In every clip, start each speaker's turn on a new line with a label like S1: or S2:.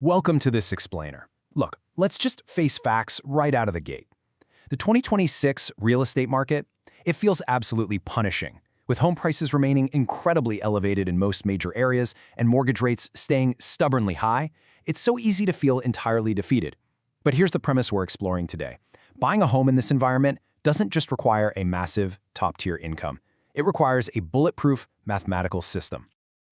S1: Welcome to this explainer. Look, let's just face facts right out of the gate. The 2026 real estate market, it feels absolutely punishing, with home prices remaining incredibly elevated in most major areas and mortgage rates staying stubbornly high. It's so easy to feel entirely defeated. But here's the premise we're exploring today. Buying a home in this environment doesn't just require a massive, top-tier income. It requires a bulletproof mathematical system.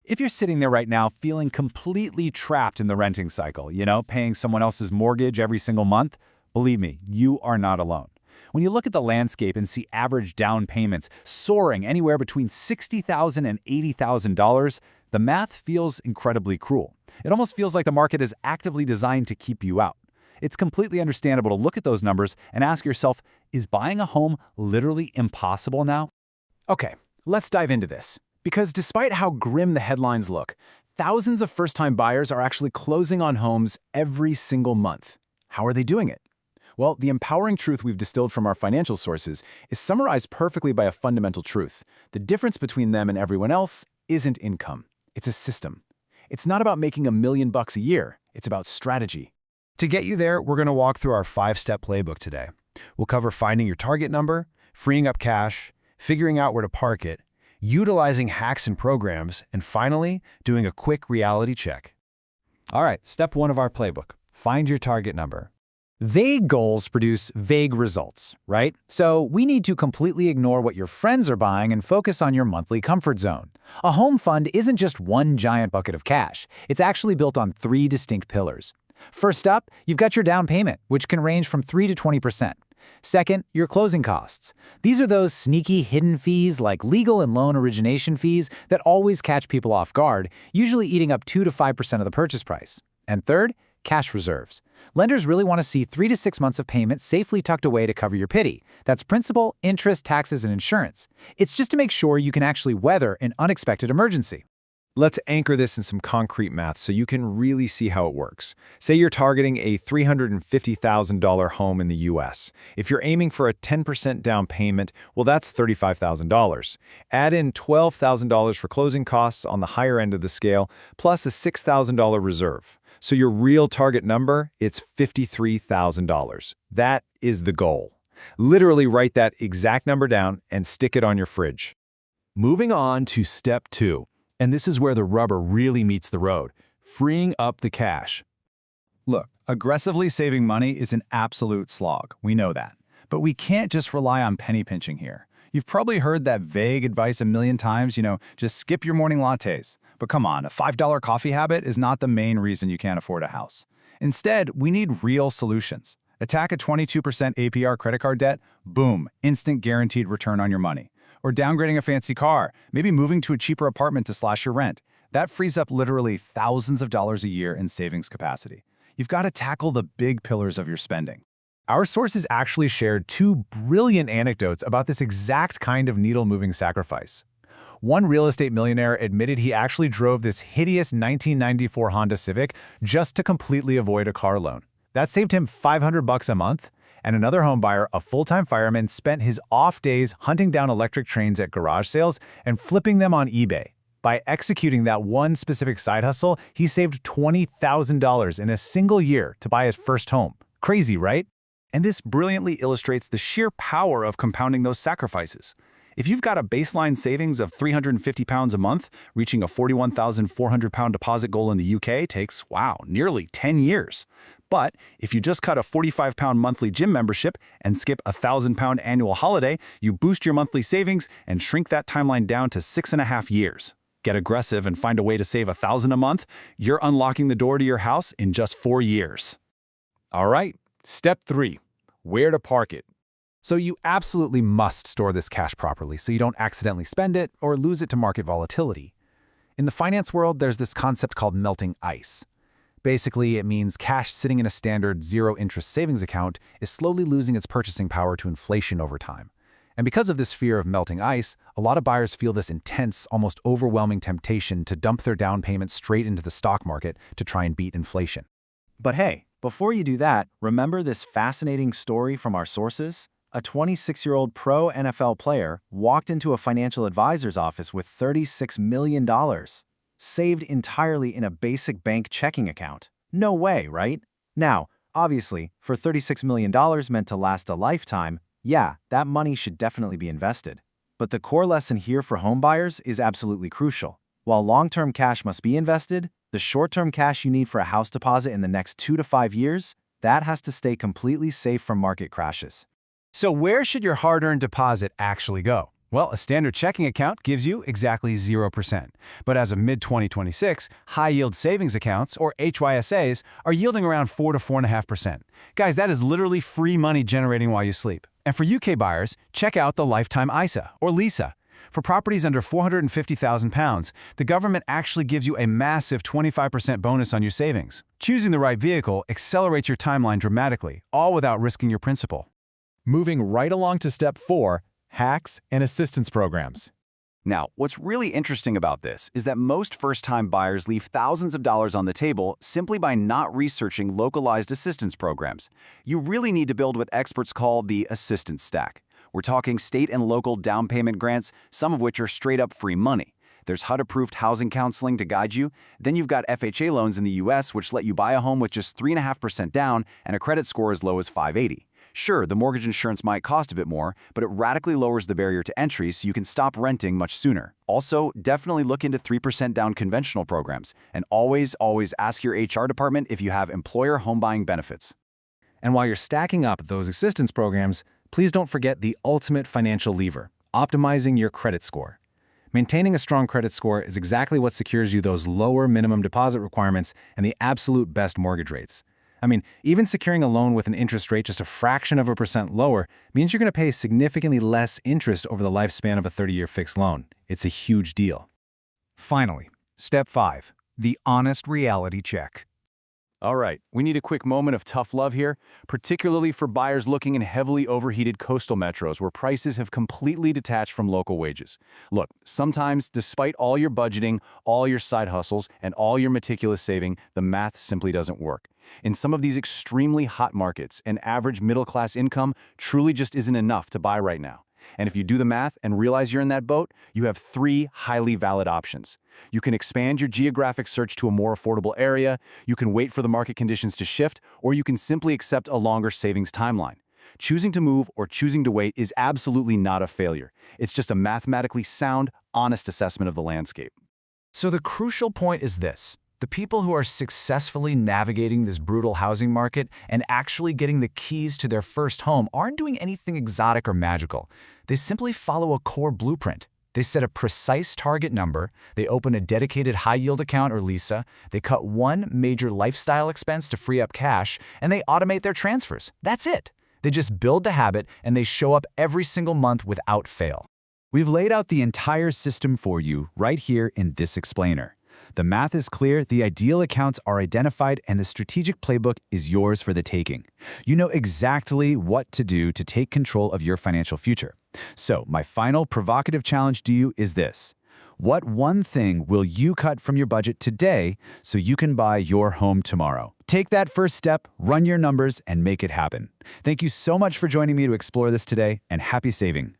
S2: If you're sitting there right now feeling completely trapped in the renting cycle, paying someone else's mortgage every single month, believe me, you are not alone. When you look at the landscape and see average down payments soaring anywhere between $60,000 and $80,000, the math feels incredibly cruel. It almost feels like the market is actively designed to keep you out. It's completely understandable to look at those numbers and ask yourself, is buying a home literally impossible now?
S1: Okay, let's dive into this. Because despite how grim the headlines look, thousands of first-time buyers are actually closing on homes every single month. How are they doing it? Well, the empowering truth we've distilled from our financial sources is summarized perfectly by a fundamental truth. The difference between them and everyone else isn't income. It's a system. It's not about making $1 million a year. It's about strategy. To get you there, we're going to walk through our 5-step playbook today. We'll cover finding your target number, freeing up cash, figuring out where to park it, utilizing hacks and programs, and finally, doing a quick reality check.
S2: All right, step 1 of our playbook, find your target number.
S3: Vague goals produce vague results, right? So we need to completely ignore what your friends are buying and focus on your monthly comfort zone. A home fund isn't just one giant bucket of cash. It's actually built on 3 distinct pillars. First up, you've got your down payment, which can range from 3 to 20%. Second, your closing costs. These are those sneaky hidden fees like legal and loan origination fees that always catch people off guard, usually eating up 2 to 5% of the purchase price. And third, cash reserves. Lenders really want to see 3 to 6 months of payment safely tucked away to cover your pity. That's principal, interest, taxes, and insurance. It's just to make sure you can actually weather an unexpected emergency.
S1: Let's anchor this in some concrete math so you can really see how it works. Say you're targeting a $350,000 home in the US. If you're aiming for a 10% down payment, well, that's $35,000. Add in $12,000 for closing costs on the higher end of the scale, plus a $6,000 reserve. So your real target number, it's $53,000. That is the goal. Literally write that exact number down and stick it on your fridge. Moving on to step 2. And this is where the rubber really meets the road, freeing up the cash.
S2: Look, aggressively saving money is an absolute slog. We know that. But we can't just rely on penny pinching here. You've probably heard that vague advice a million times, just skip your morning lattes. But come on, a $5 coffee habit is not the main reason you can't afford a house. Instead, we need real solutions. Attack a 22% APR credit card debt, boom, instant guaranteed return on your money. Or downgrading a fancy car, maybe moving to a cheaper apartment to slash your rent. That frees up literally thousands of dollars a year in savings capacity. You've got to tackle the big pillars of your spending.
S1: Our sources actually shared 2 brilliant anecdotes about this exact kind of needle-moving sacrifice. One real estate millionaire admitted he actually drove this hideous 1994 Honda Civic just to completely avoid a car loan. That saved him $500 a month. And another homebuyer, a full-time fireman, spent his off days hunting down electric trains at garage sales and flipping them on eBay. By executing that one specific side hustle, he saved $20,000 in a single year to buy his first home. Crazy, right? And this brilliantly illustrates the sheer power of compounding those sacrifices. If you've got a baseline savings of £350 a month, reaching a £41,400 deposit goal in the UK takes, nearly 10 years. But if you just cut a £45 monthly gym membership and skip a £1,000 annual holiday, you boost your monthly savings and shrink that timeline down to 6.5 years. Get aggressive and find a way to save $1,000 a month. You're unlocking the door to your house in just 4 years. All right, step 3, where to park it. So you absolutely must store this cash properly so you don't accidentally spend it or lose it to market volatility. In the finance world, there's this concept called melting ice. Basically, it means cash sitting in a standard zero-interest savings account is slowly losing its purchasing power to inflation over time. And because of this fear of melting ice, a lot of buyers feel this intense, almost overwhelming temptation to dump their down payment straight into the stock market to try and beat inflation.
S3: But hey, before you do that, remember this fascinating story from our sources? A 26-year-old pro NFL player walked into a financial advisor's office with $36 million. Saved entirely in a basic bank checking account. No way, right? Now, obviously, for $36 million meant to last a lifetime, yeah, that money should definitely be invested. But the core lesson here for homebuyers is absolutely crucial. While long-term cash must be invested, the short-term cash you need for a house deposit in the next 2 to 5 years, that has to stay completely safe from market crashes.
S1: So where should your hard-earned deposit actually go? Well, a standard checking account gives you exactly 0%. But as of mid-2026, high-yield savings accounts, or HYSAs, are yielding around 4 to 4.5%. Guys, that is literally free money generating while you sleep. And for UK buyers, check out the Lifetime ISA, or LISA. For properties under £450,000, the government actually gives you a massive 25% bonus on your savings. Choosing the right vehicle accelerates your timeline dramatically, all without risking your principal.
S2: Moving right along to step 4, hacks and assistance programs.
S3: Now, what's really interesting about this is that most first-time buyers leave thousands of dollars on the table simply by not researching localized assistance programs. You really need to build what experts call the assistance stack. We're talking state and local down payment grants, some of which are straight-up free money. There's HUD-approved housing counseling to guide you. Then you've got FHA loans in the US, which let you buy a home with just 3.5% down and a credit score as low as 580. Sure, the mortgage insurance might cost a bit more, but it radically lowers the barrier to entry so you can stop renting much sooner. Also, definitely look into 3% down conventional programs, and always ask your HR department if you have employer home buying benefits.
S1: And while you're stacking up those assistance programs, please don't forget the ultimate financial lever, optimizing your credit score. Maintaining a strong credit score is exactly what secures you those lower minimum deposit requirements and the absolute best mortgage rates. I mean, even securing a loan with an interest rate just a fraction of a percent lower means you're going to pay significantly less interest over the lifespan of a 30-year fixed loan. It's a huge deal. Finally, step 5, the honest reality check.
S2: All right, we need a quick moment of tough love here, particularly for buyers looking in heavily overheated coastal metros where prices have completely detached from local wages. Look, sometimes, despite all your budgeting, all your side hustles, and all your meticulous saving, the math simply doesn't work. In some of these extremely hot markets, an average middle-class income truly just isn't enough to buy right now. And if you do the math and realize you're in that boat, you have 3 highly valid options. You can expand your geographic search to a more affordable area, you can wait for the market conditions to shift, or you can simply accept a longer savings timeline. Choosing to move or choosing to wait is absolutely not a failure. It's just a mathematically sound, honest assessment of the landscape.
S1: So the crucial point is this. The people who are successfully navigating this brutal housing market and actually getting the keys to their first home aren't doing anything exotic or magical. They simply follow a core blueprint. They set a precise target number, they open a dedicated high-yield account or LISA, they cut one major lifestyle expense to free up cash, and they automate their transfers. That's it. They just build the habit and they show up every single month without fail.
S3: We've laid out the entire system for you right here in this explainer. The math is clear, the ideal accounts are identified, and the strategic playbook is yours for the taking. You know exactly what to do to take control of your financial future. So, my final provocative challenge to you is this. What one thing will you cut from your budget today so you can buy your home tomorrow? Take that first step, run your numbers, and make it happen. Thank you so much for joining me to explore this today, and happy saving.